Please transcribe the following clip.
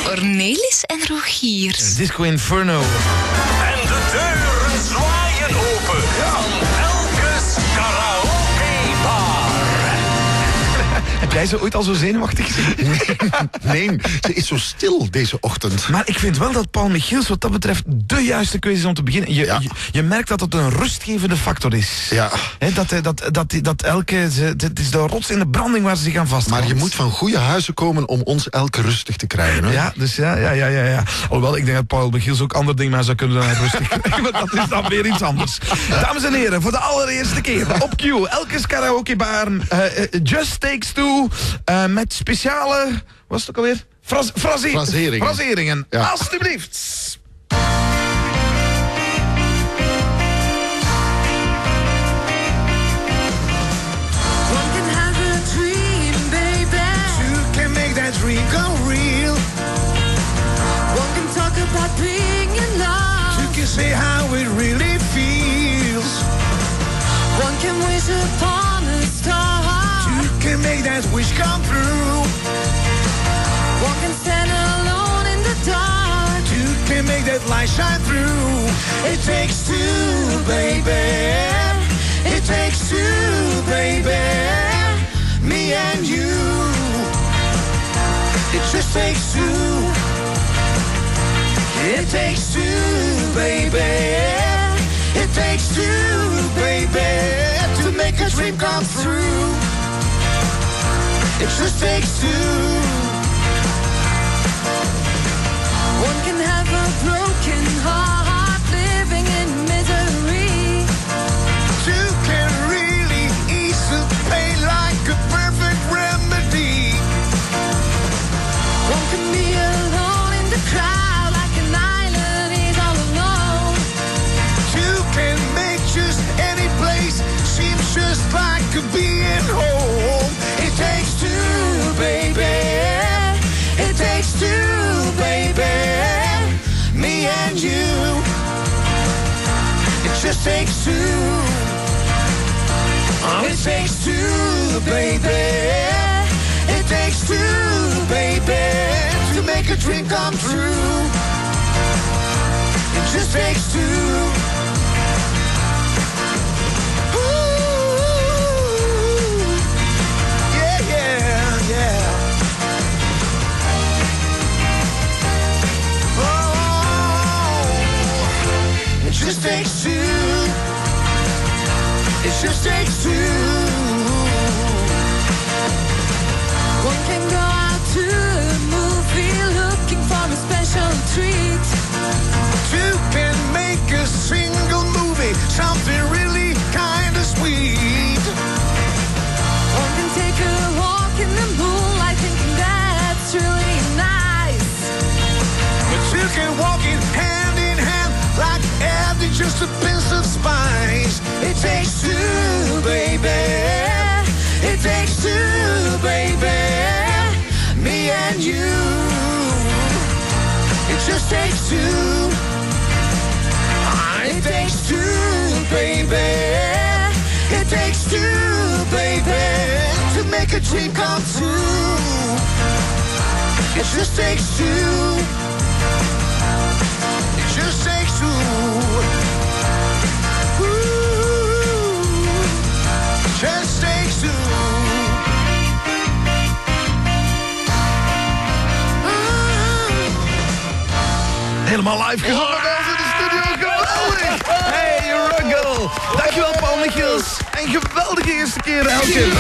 Cornelis en Rogier. Disco Inferno. En de deuren zwaaien open van Elkes karaokebar. Heb jij ze ooit al zo zenuwachtig gezien? Nee, ze is zo stil deze ochtend. Maar ik vind wel dat Paul Michiels wat dat betreft de juiste keuze is om te beginnen. Je merkt dat het een rustgevende factor is. Ja. He, dat elke... Het is de rots in de branding waar ze zich aan vasthoudt. Maar je moet van goede huizen komen om ons elke rustig te krijgen. Hè? Ja, dus ja. Alhoewel, ik denk dat Paul Michiels ook andere dingen maar zou kunnen dan rustig krijgen. Maar dat is dan weer iets anders. Dames en heren, voor de allereerste keer op Q. Elkes karaokebar. Just Takes Two. Met speciale... Wat is het ook alweer? Fraseringen. Ja. Alsjeblieft. Dream come real. One can talk about being in love. Two can say how it really feels. One can wish upon a star. Two can make that wish come true. One can stand alone in the dark. Two can make that light shine through. It takes two, baby. It takes two, baby. Me and you. It just takes two. It takes two, baby. It takes two, baby, to make a dream come true. It just takes two. One can have a broken heart living in misery. Two can really ease the pain like a perfect remedy. One can be alone in the crowd like an island is all alone. Two can make just any place seem just like being home. It takes two, baby. It takes two, baby. Me and you. It just takes two. It takes two, baby. It takes two, baby, to make a dream come true. It just takes two. Ooh, yeah. Oh, it just takes two. It just takes two. One can go out to a movie looking for a special treat. Two can make a single movie something really kind of sweet. One can take a walk in the moonlight thinking that's really nice. But two can walk in hand like adding just a pinch of spice. It takes two, baby. It takes two, baby. Me and you. It just takes two. It takes two, baby. It takes two, baby, to make a dream come true. It just takes two. It just takes two. Ooh, just takes two. Helemaal live gezongen bij ons in de studio. Geweldig! Hey, Ruggle. Dankjewel, Paul Michiels. En geweldige eerste keer, Elke.